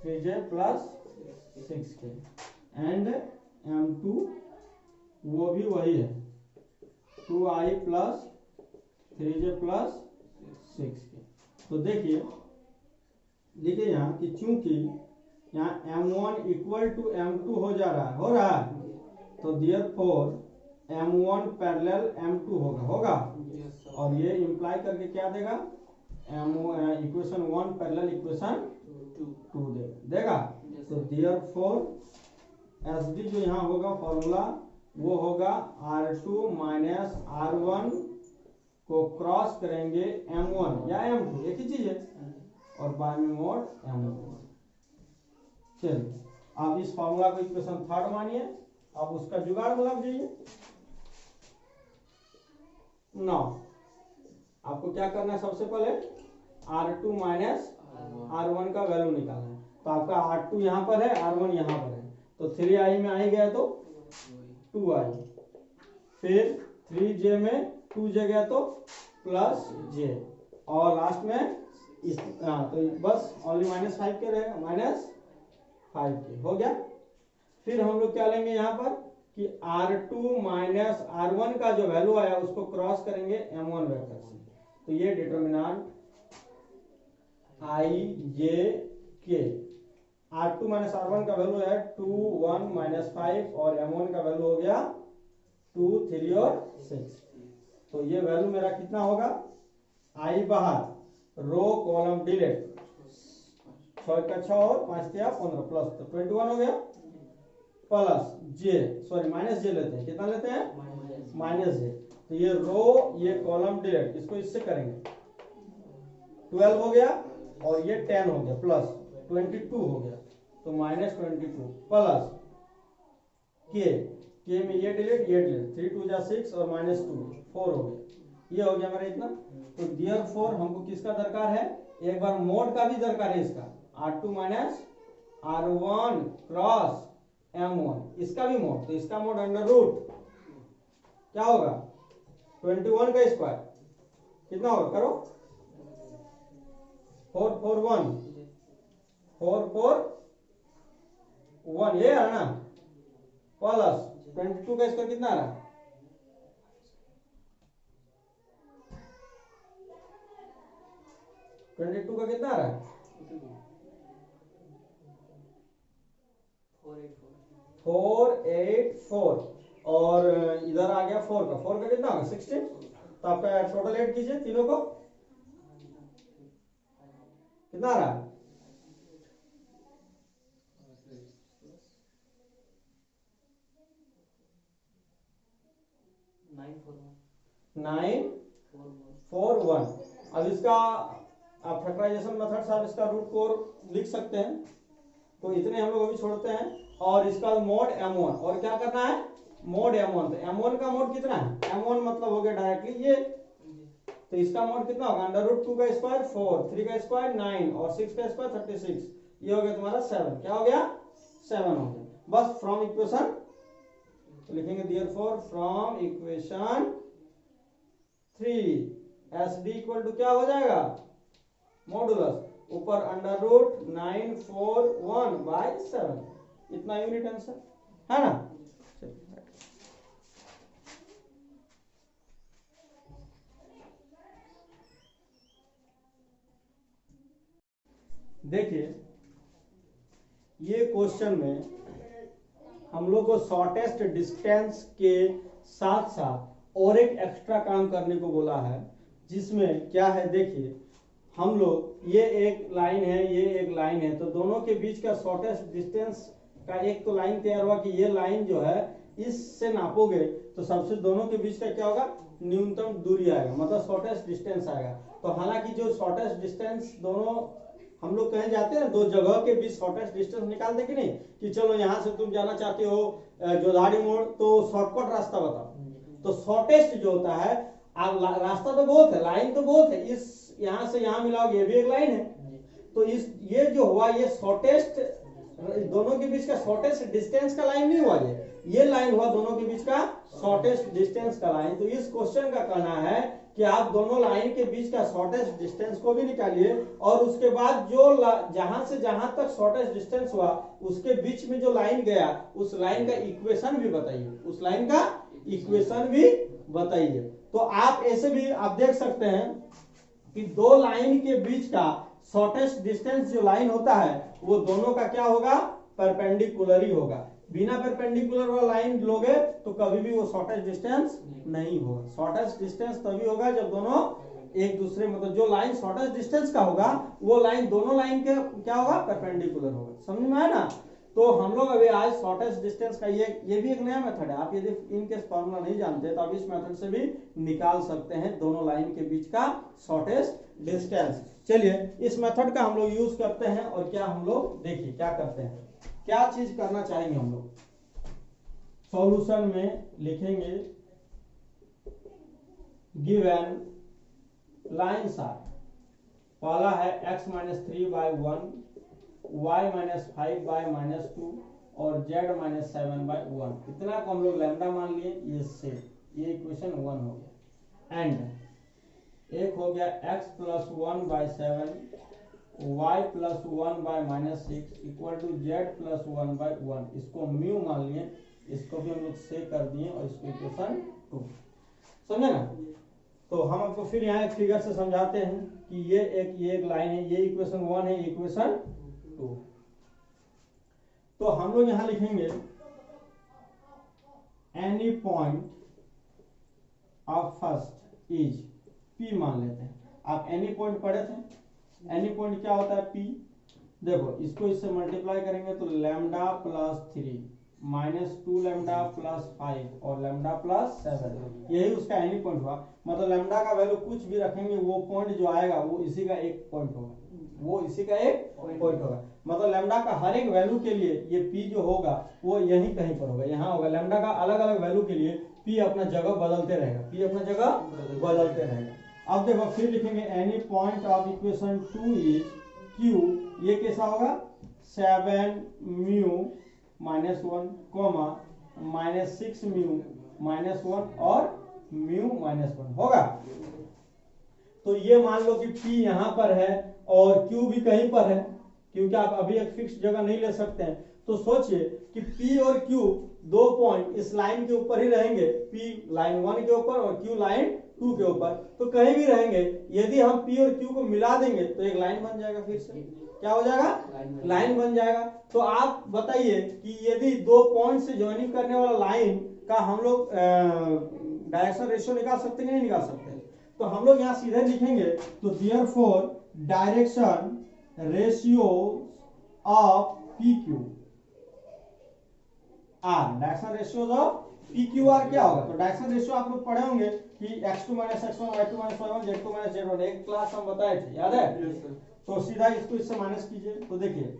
Speaker 1: 3j plus 6k, and m2 वो भी वही है 2i plus 3j plus 6k। तो देखिए लिखे यहाँ कि चूंकि यहाँ m1 इक्वल टू m2 हो रहा है, तो देयरफॉर m1 पैरेलल m2 होगा, और ये इंप्लाई करके क्या देगा, इक्वेशन 1 पैरेलल इक्वेशन 2 देगा। तो देयरफॉर SD जो यहाँ होगा फॉर्मूला वो होगा R2 माइनस R1 को क्रॉस करेंगे M1 या M2, एक ही चीज है, और बाय में मोड M2। चलिए आप इस फॉर्मूला को इक्वेशन 3 मानिए, आप उसका जुगाड़ में लग जाइए। नौ आपको क्या करना है, सबसे पहले R2 माइनस R1 का वैल्यू निकालना है। तो आपका R2 यहाँ पर है, R1 यहाँ पर है, तो 3i में आई गया तो 2i, फिर 3j में 2j गया तो प्लस j, और लास्ट में तो बस ओनली माइनस 5k रहेगा, माइनस 5k हो गया। फिर हम लोग क्या लेंगे यहाँ पर कि R2 माइनस R1 का जो वैल्यू आया उसको क्रॉस करेंगे M1 वेक्टर से, तो ये determinant i j k, R2 minus R1 का वैल्यू है 2 1 माइनस 5, और M1 का वैल्यू हो गया 2 3 और 6। तो ये वैल्यू मेरा कितना होगा, i बाहर, रो कॉलम डिलीट, 6 का 6 और 5 का 15 प्लस, तो 21 हो गया, plus j, sorry minus j लेते हैं, कितना लेते हैं, माइनस j। तो ये रो ये कॉलम डिलीट, इसको इससे करेंगे, 12 हो गया और ये 10 हो गया, प्लस 22 हो गया, तो माइनस 22 प्लस k में ये डिलीट 3 2 जा 6 और माइनस 2 4 हो गया, ये हो गया मेरा इतना। तो देयरफॉर हमको किसका दरकार है, एक बार मोड का भी दरकार है इसका, R2 minus R1 cross M1, इसका भी मोड, तो इसका मोड अंडर रूट क्या होगा, 21 का स्क्वायर कितना होगा, करो 4 4 1 4 4 1, ये है ना, प्लस 22 का स्क्वायर कितना आ रहा, 22 का कितना आ रहा है? 484 और इधर आ गया 4 का, 4 का कितना होगा 16। तो आपका टोटल ऐड कीजिए तीनों को, कितना आ रहा है? 941। अब इसका आप फैक्टराइजेशन मेथड से आप इसका रूट को लिख सकते हैं, तो इतने हम लोग अभी छोड़ते हैं। और इसका मोड m1, और क्या करना है? Mode m1। तो m1 का मोड कितना है? m1 मतलब हो गया डायरेक्टली ये, तो इसका मोड कितना होगा? √2 का स्क्वायर 4, 3 का स्क्वायर 9 और 6 का स्क्वायर 36। ये हो गया तुम्हारा 7। क्या हो गया? 7 हो गया। बस फ्रॉम इक्वेशन लिखेंगे therefore from equation 3 SD equal to क्या हो जाएगा? मॉडुलस ऊपर √941/7। इतना यूनिट आंसर है ना? देखिए ये क्वेश्चन में हम लोग को शॉर्टेस्ट डिस्टेंस के साथ साथ और एक एक्स्ट्रा काम करने को बोला है, जिसमें क्या है देखिए, हम लोग ये एक लाइन है, ये एक लाइन है, तो दोनों के बीच का शॉर्टेस्ट डिस्टेंस का एक तो लाइन तैयार हुआ कि ये लाइन जो है इससे नापोगे तो सबसे दोनों के बीच का क्या होगा? न्यूनतम दूरी आएगा, मतलब शॉर्टेस्ट डिस्टेंस आएगा। तो हालांकि जो शॉर्टेस्ट डिस्टेंस दोनों हम लोग कहीं जाते हैं दो जगह के बीच शॉर्टेस्ट डिस्टेंस निकालते कि नहीं, कि चलो यहाँ से तुम जाना चाहते हो जोधाड़ी मोड़, तो शॉर्टकट रास्ता बताओ। तो शॉर्टेस्ट जो होता है, रास्ता तो बहुत है, लाइन तो बहुत है, इस यहाँ से यहाँ मिलाओगे ये भी एक लाइन है, तो इस ये जो हुआ ये शॉर्टेस्ट, दोनों के बीच का शॉर्टेस्ट डिस्टेंस का लाइन नहीं हुआ, ये लाइन हुआ दोनों के बीच का शॉर्टेस्ट डिस्टेंस का लाइन। तो इस क्वेश्चन का कहना है कि आप दोनों लाइन के बीच का शॉर्टेस्ट डिस्टेंस को भी निकालिए, और उसके बाद जो जहां से जहां तक शॉर्टेस्ट डिस्टेंस हुआ उसके बीच में जो लाइन गया उस लाइन का इक्वेशन भी बताइए, उस लाइन का इक्वेशन भी बताइए। तो आप ऐसे भी आप देख सकते हैं कि दो लाइन के बीच का शॉर्टेस्ट डिस्टेंस जो लाइन होता है वो दोनों का क्या होगा? परपेंडिकुलर ही होगा। बिना परपेंडिकुलर वाला लाइन लोगे तो कभी भी वो शॉर्टेस्ट डिस्टेंस नहीं होगा। शॉर्टेस्ट डिस्टेंस तभी होगा जब दोनों एक दूसरे, मतलब जो लाइन शॉर्टेस्ट डिस्टेंस का होगा वो लाइन दोनों लाइन के क्या होगा? परपेंडिकुलर होगा। समझ में आया ना? तो हम लोग अभी आज शॉर्टेस्ट डिस्टेंस का ये भी एक नया मेथड है। आप यदि इनकेस फॉर्मूला नहीं जानते तो आप इस मेथड से भी निकाल सकते हैं दोनों लाइन के बीच का शॉर्टेस्ट डिस्टेंस। चलिए इस मेथड का हम लोग यूज करते हैं, और क्या हम लोग देखिए क्या करते हैं, क्या चीज करना चाहेंगे हम लोग। सॉल्यूशन में लिखेंगे गिवन लाइन्स आर, पहला है x-3/1, y-5/-2 और z-7/1। इतना को हम लोग लैम्डा मान लिए, ये से ये इक्वेशन 1 हो गया। एंड एक हो गया x+1/7 y+1/-6 equal to z+1/1। इसको म्यू मान लिए, इसको भी हम लोग से कर दिए और इसको इक्वेशन 2। समझे ना? तो हम आपको फिर यहाँ एक फिगर से समझाते हैं कि ये एक लाइन है, ये इक्वेशन 1 है, इक्वेशन 2। तो हम लोग यहां लिखेंगे any point of first is P मान लेते हैं। आप एनी पॉइंट पढ़े थे, एनी पॉइंट क्या होता है? P। देखो इसको इससे मल्टीप्लाई करेंगे तो λ+3 -2 λ+5 और λ+7, यही उसका एनी पॉइंट हुआ। मतलब लैम्डा का वैल्यू कुछ भी रखेंगे वो पॉइंट जो आएगा वो इसी का एक पॉइंट होगा, वो इसी का एक पॉइंट होगा। मतलब लैम्डा का हर एक वैल्यू के लिए ये P जो होगा वो यहीं कहीं पर होगा, यहाँ होगा। लैम्डा का अलग अलग वैल्यू के लिए P अपना जगह बदलते रहेगा, P अपना जगह बदलते रहेगा। अब देखो फिर लिखेंगे any point of equation 2 is Q, ये कैसा होगा? 7 म्यू -1 कोमा -6 म्यू -1 और म्यू -1 होगा। तो ये मान लो कि P यहां पर है और Q भी कहीं पर है, क्योंकि आप अभी एक फिक्स जगह नहीं ले सकते हैं। तो सोचिए कि P और Q दो पॉइंट इस लाइन के ऊपर ही रहेंगे, P लाइन 1 के ऊपर और Q लाइन 2 के ऊपर, तो कहीं भी रहेंगे। यदि हम P और Q को मिला देंगे तो एक लाइन बन जाएगा, फिर से क्या हो जाएगा, लाइन बन जाएगा। तो आप बताइए कि यदि दो पॉइंट से ज्वाइनिंग करने वाला लाइन का हम लोग डायरेक्शन रेशियो निकाल सकते हैं कि नहीं निकाल सकते? तो हम लोग यहाँ सीधे लिखेंगे, तो therefore direction ratio of PQ R, direction ratio of PQR क्या होगा? तो डायरेक्शन रेशियो आप लोग पढ़े होंगे कि x2 - x1 y2 - y1 z2 - z1, एक क्लास हम बताए थे, याद है? तो सीधा इसको इससे माइनस कीजिए, तो देखिए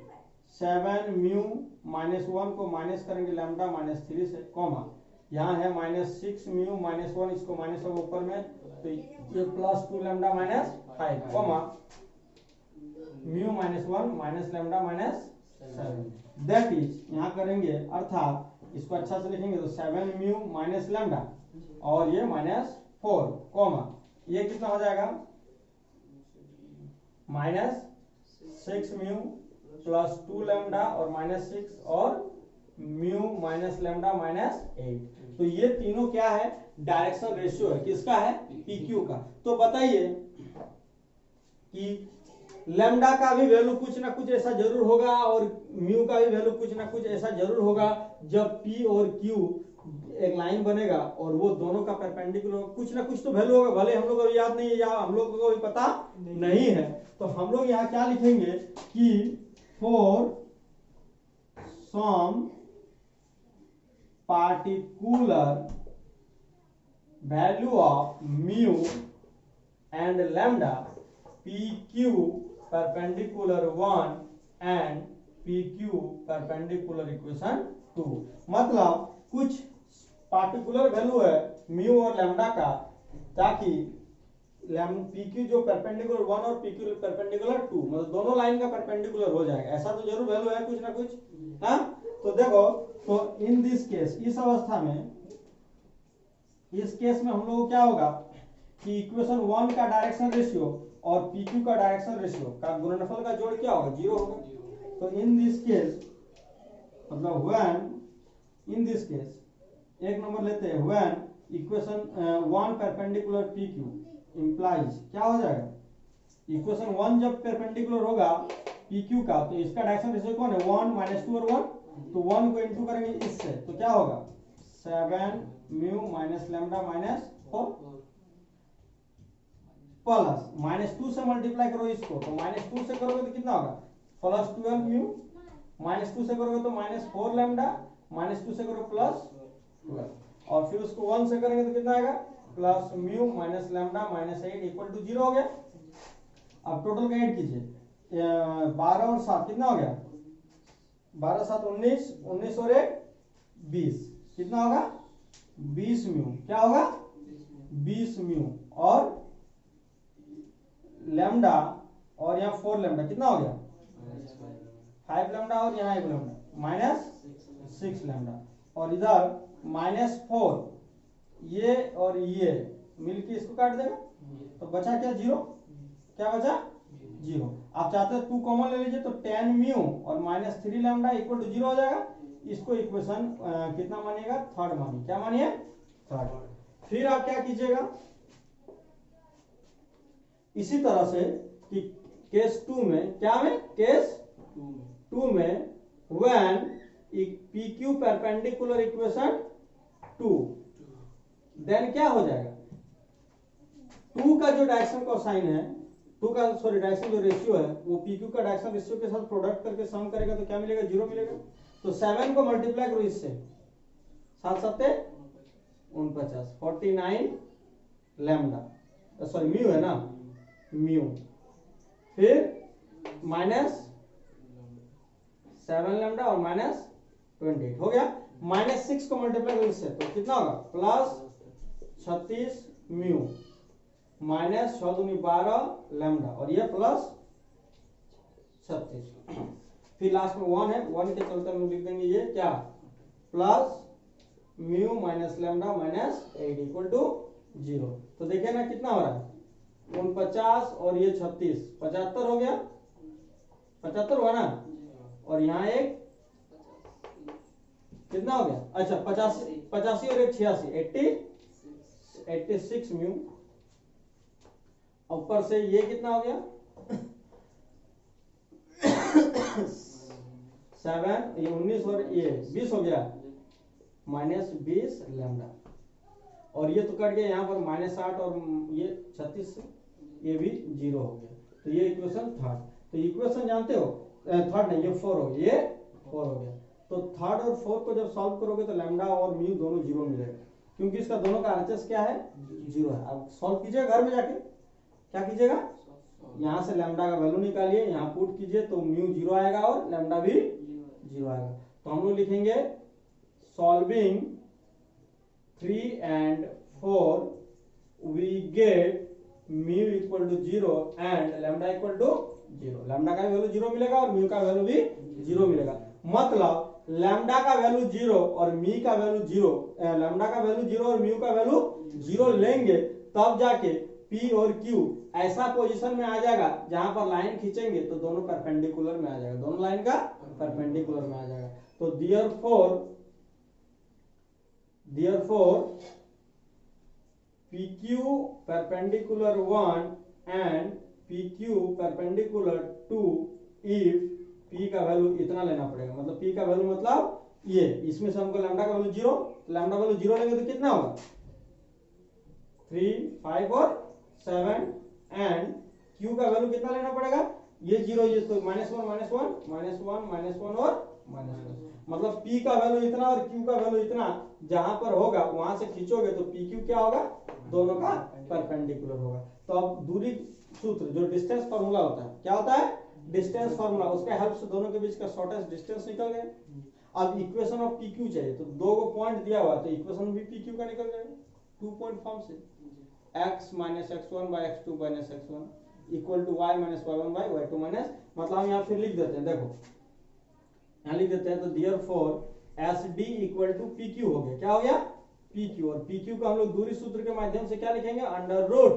Speaker 1: 7 म्यू -1 को माइनस करेंगे लैम्डा -3 से, कॉमा यहाँ है -6 म्यू -1, इसको माइनस होगा ऊपर में, तो ये +2 lambda -5, comma mu -1 lambda -7, that is, यहाँ करेंगे अर्थात इसको अच्छा से लिखेंगे तो 7 म्यू माइनस लैम्डा और ये -4, कॉमा ये कितना हो जाएगा, -6 म्यू +2 लैम्डा और -6 और म्यू माइनस लैम्डा -8। तो ये तीनों क्या है, डायरेक्शन रेशियो है, किसका है, PQ का। तो बताइए कि लैम्डा का भी वैल्यू कुछ ना कुछ ऐसा जरूर होगा और म्यू का भी वैल्यू कुछ ना कुछ ऐसा जरूर होगा जब P और Q एक लाइन बनेगा और वो दोनों का परपेंडिकुलर, कुछ ना कुछ तो वैल्यू होगा, भले हम लोग को याद नहीं है या हम लोग को भी पता नहीं है। तो हम लोग यहाँ क्या लिखेंगे कि for some particular value of mu and lambda PQ perpendicular 1 and PQ perpendicular equation 2, मतलब कुछ पार्टिकुलर वैल्यू है म्यू और लैम्डा का, ताकि PQ जो परपेंडिकुलर 1 और PQ परपेंडिकुलर 2, मतलब दोनों लाइन का परपेंडिकुलर हो जाएगा, ऐसा तो जरूर वैल्यू है कुछ ना कुछ, हाँ। तो देखो, तो इन दिस केस, इस अवस्था में, इस केस में हम लोग को क्या होगा कि इक्वेशन 1 का डायरेक्शन रेशियो और PQ का डायरेक्शन रेशियो का गुणनफल का जोड़ क्या होगा, 0 होगा। तो इन दिस केस, मतलब व्हेन, इन दिस केस एक नंबर लेते हैं, when equation 1 perpendicular PQ implies, क्या हो जाएगा, इक्वेशन 1 जब परपेंडिकुलर होगा PQ का, तो इसका डायरेक्शन रेशियो कौन है, 1 -2 और 1, तो 1 को इनटू करेंगे इससे, तो क्या होगा 7 म्यू माइनस लैम्डा -4 प्लस -2 से मल्टीप्लाई करो इसको, तो -2 से करोगे तो कितना होगा, +12 म्यू, -2 से करोगे तो -4 लैम्डा, -2 से करो +12, और फिर उसको 1 से करेंगे तो कितना आएगा, plus mu minus lambda -8 equal to 0 हो गया। अब टोटल का ऐड कीजिए, 12 और 7 कितना हो गया, 12 7 19, 19 और 1 20, कितना होगा 20 म्यू, क्या होगा 20 म्यू, और लैम्डा और यहाँ 4 लैम्डा कितना हो गया 5 लैम्डा, और यहाँ 1 लैम्डा -6 लैम्डा, और इधर -4, ये और ये मिलके इसको काट देगा, तो बचा क्या 0, क्या बचा 0। आप चाहते हो 2 कॉमन ले लीजिए, तो 10 म्यू और -3 लैम्डा इक्वल टू 0 हो जाएगा। इसको इक्वेशन कितना मानिएगा, थर्ड मानिए, क्या मानिए, थर्ड। फिर आप क्या कीजिएगा, इसी तरह से कि केस 2 में, क्या में, केस 2 में when PQ perpendicular equation 2, then क्या हो जाएगा, 2 का जो डायरेक्शन कोसाइन है, 2 का सॉरी डायरेक्शन जो रेशियो है वो PQ का डायरेक्शन रेशियो के साथ प्रोडक्ट करके सम करेगा तो क्या मिलेगा, 0 मिलेगा। तो 7 को मल्टीप्लाई करो इससे, 7 7 49, 49 लैम्डा, सॉरी म्यू है ना, म्यू, फिर -7 लैम्डा और -28 हो गया। -6 को मल्टीप्लाई करो इससे, तो कितना होगा, +36 म्यू, -6 दूनी 12 लैम्डा, और ये +36, फिर लास्ट में 1 है, 1 के चलते हम लिख देंगे ये क्या, plus mu minus lambda -8 equal to 0। तो देखिए ना कितना हो रहा है, 49 और ये 36, 75 हो गया, 75 हुआ ना, और यहाँ एक कितना हो गया? अच्छा 85 और एक 86, 86 म्यू। ऊपर से ये कितना हो गया? 7, ये 19 और ये 20 हो गया, -20 लैम्डा। और ये तो कट गया यहाँ पर -8 और ये 36 से ये भी 0 हो गया। तो ये इक्वेशन थर्ड। तो इक्वेशन जानते हो, थर्ड नहीं, ये 4 हो गया, ये 4 हो गया। तो थर्ड और फोर्थ को जब सॉल्व करोगे तो लैम्डा और म्यू दोनों 0 मिलेगा, क्योंकि इसका दोनों का आरएचएस क्या है? 0 है। अब सॉल्व कीजिए घर में जाके, क्या कीजिएगा? यहाँ से लैम्डा का वैल्यू निकालिए, यहाँ पुट कीजिए तो म्यू 0 आएगा और लैम्डा भी 0 आएगा। तो हम लोग लिखेंगे solving 3 and 4 we get mu equal to 0 and lambda equal to 0। Lambda का वैल्यू 0 मिलेगा और म्यू का वैल्यू भी 0 मिलेगा। मतलब लैम्डा का वैल्यू 0 और मी का वैल्यू 0, लैम्डा का वैल्यू 0 और म्यू का वैल्यू 0 लेंगे तब जाके P और Q ऐसा पोजीशन में आ जाएगा जहां पर लाइन खींचेंगे तो दोनों परपेंडिकुलर में आ जाएगा, दोनों लाइन का परपेंडिकुलर में आ जाएगा। तो therefore PQ perpendicular 1 and PQ perpendicular 2 if P का वैल्यू इतना लेना पड़ेगा। मतलब P का वैल्यू मतलब ये, इसमें से हमको लैम्डा का वैल्यू 0, लैम्डा वैल्यू 0 लेंगे तो कितना होगा? 3, 5 और 7 एंड Q का वैल्यू कितना लेना पड़ेगा? ये 0, ये तो -1 और -1। मतलब P का वैल्यू इतना और Q का वैल्यू इतना जहां पर होगा वहां से खींचोगे तो PQ क्या होगा? दोनों का परपेंडिकुलर होगा। तो अब दूरी सूत्र जो डिस्टेंस फार्मूला होता है, क्या होता है? डिस्टेंस फार्मूला, उसके हेल्प से दोनों के बीच का शॉर्टेस्ट डिस्टेंस निकल गया। अब इक्वेशन ऑफ PQ चाहिए तो दो को पॉइंट दिया हुआ तो इक्वेशन भी PQ का निकल जाएगा 2 पॉइंट फॉर्म से। x - x1 by x2 minus x1 equal to y - y1 by y2 minus, मतलब हम यहाँ फिर लिख देते हैं, देखो यहाँ लिख देते हैं। तो therefore SD equal to PQ हो गया। क्या हो गया? PQ। और PQ को हम लोग दूरी सूत्र के माध्यम से क्या लिखेंगे? अंडर रूट,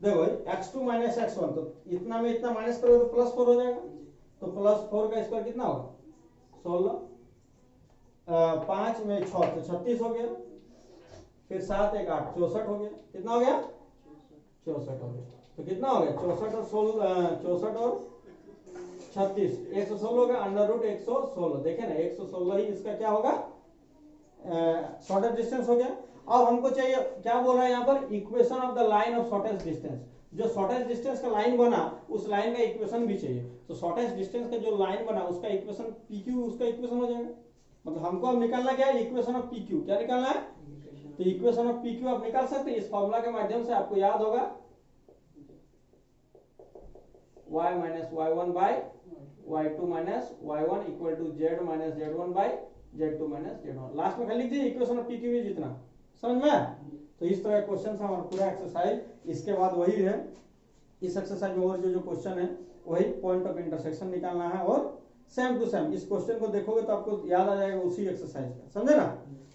Speaker 1: देखो x2 minus x1, तो इतना में इतना माइनस करोगे तो +4 हो जाएगा। तो +4 का स्क्वायर कितना होगा? 16, 5 में 6 तो 36 हो गया, फिर 7 1 8 64 हो गया। कितना हो गया? 64 हो गया। तो कितना हो गया? 64 और 36 116 होगा, अंडर रूट 116। देखे ना, 116 ही इसका क्या होगा? शॉर्टेस्ट डिस्टेंस हो गया। अब हमको चाहिए, क्या बोल रहा है यहाँ पर? Equation of the line of shortest distance. जो शॉर्टेस्ट डिस्टेंस का लाइन बना उस लाइन का इक्वेशन भी चाहिए। तो शॉर्टेस्ट डिस्टेंस का जो लाइन बना उसका इक्वेशन PQ, उसका इक्वेशन हो जाएगा। मतलब हमको अब निकालना क्या है? Equation of PQ। क्या निकालना है? तो इक्वेशन ऑफ PQ आप निकाल सकते हैं इस फॉर्मूला के माध्यम से। आपको याद होगा y - y1 by y2 minus y1 equal to z - z1 by z2 minus z1। Last में खाली लिख दीजिए इक्वेशन ऑफ PQ जितना, समझ में? तो इस तरह क्वेश्चन हमारा पूरा एक्सरसाइज। इसके बाद वही है, इस एक्सरसाइज में और जो क्वेश्चन है वही पॉइंट ऑफ इंटरसेक्शन निकालना है और सेम टू सेम इस क्वेश्चन को देखोगे तो आपको याद आ जाएगा उसी एक्सरसाइज का, समझे ना?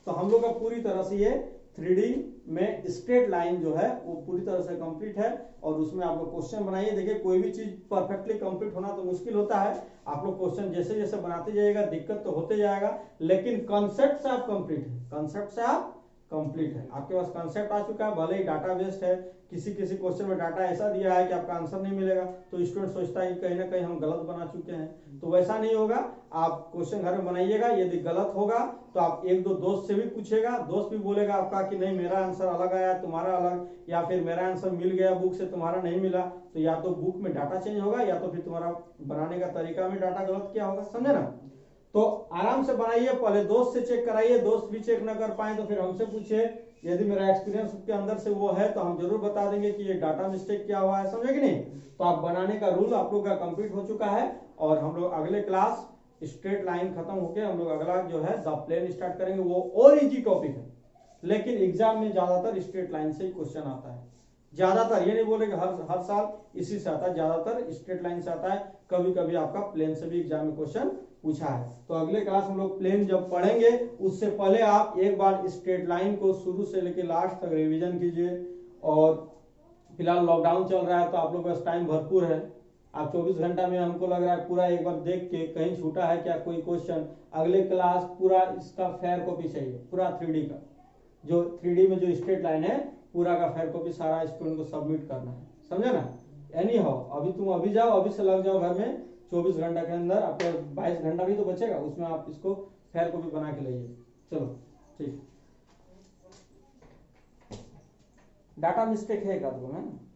Speaker 1: तो हम लोग का पूरी तरह से ये 3D में स्ट्रेट लाइन जो है वो पूरी तरह से कंप्लीट है। और उसमें आप लोग क्वेश्चन बनाइए। देखिए कोई भी चीज परफेक्टली कंप्लीट होना तो मुश्किल होता है। आप लोग क्वेश्चन जैसे जैसे बनाते जाइएगा दिक्कत तो होते जाएगा, लेकिन कॉन्सेप्ट से आप कंप्लीट है, कॉन्सेप्ट से आप कंप्लीट है। आपके पास कॉन्सेप्ट आ चुका है, भले ही डाटा बेस्ड है, किसी किसी क्वेश्चन में डाटा ऐसा दिया है कि आपका आंसर नहीं मिलेगा तो स्टूडेंट सोचता है कि कहीं ना कहीं हम गलत बना चुके हैं। तो वैसा नहीं होगा। आप क्वेश्चन घर में बनाइएगा, यदि गलत होगा तो आप एक दो दोस्त से भी पूछेगा, दोस्त भी बोलेगा आपका कि नहीं मेरा आंसर अलग आया तुम्हारा अलग, या फिर मेरा आंसर मिल गया बुक से तुम्हारा नहीं मिला। तो या तो बुक में डाटा चेंज होगा या तो फिर तुम्हारा बनाने का तरीका में डाटा गलत किया होगा, समझे ना? तो आराम से बनाइए, पहले दोस्त से चेक कराइए, दोस्त भी चेक ना कर पाए तो फिर हमसे पूछिए। यदि मेरा एक्सपीरियंस के अंदर से वो है तो हम जरूर बता देंगे कि ये डाटा मिस्टेक क्या हुआ है, समझे कि नहीं? तो आप बनाने का रूल आप लोग का कंप्लीट हो चुका है। और हम लोग अगले क्लास स्ट्रेट लाइन खत्म होके हम लोग अगला जो है द प्लेन स्टार्ट करेंगे। वो और इजी टॉपिक है, लेकिन एग्जाम में ज्यादातर स्ट्रेट लाइन से ही क्वेश्चन आता है। ज्यादातर, ये नहीं बोले कि हर साल इसी से आता है, ज्यादातर स्ट्रेट लाइन से आता है। कभी कभी आपका प्लेन से भी एग्जाम में क्वेश्चन पूछा है। तो अगले क्लास हम लोग प्लेन जब पढ़ेंगे उससे पहले आप एक बार स्ट्रेट लाइन को शुरू से लेकर लास्ट तक रिवीजन कीजिए। और फिलहाल लॉकडाउन चल रहा है तो आप लोग के पास टाइम भरपूर है, आप 24 घंटा में हमको लग रहा है पूरा एक बार देख के कहीं छूटा है क्या कोई क्वेश्चन, अगले क्लास पूरा इसका फेयर कॉपी चाहिए, पूरा 3D का, जो 3D में जो स्ट्रेट लाइन है पूरा का फेयर कॉपी सारा स्टूडेंट को सबमिट करना है, समझे ना। एनी हाउ अभी तुम अभी जाओ, अभी से लग जाओ घर में, 24 घंटा के अंदर आपको 22 घंटा भी तो बचेगा, उसमें आप इसको फेयर कॉपी बना के लाइए। चलो ठीक, डाटा मिस्टेक है एक आध गो में।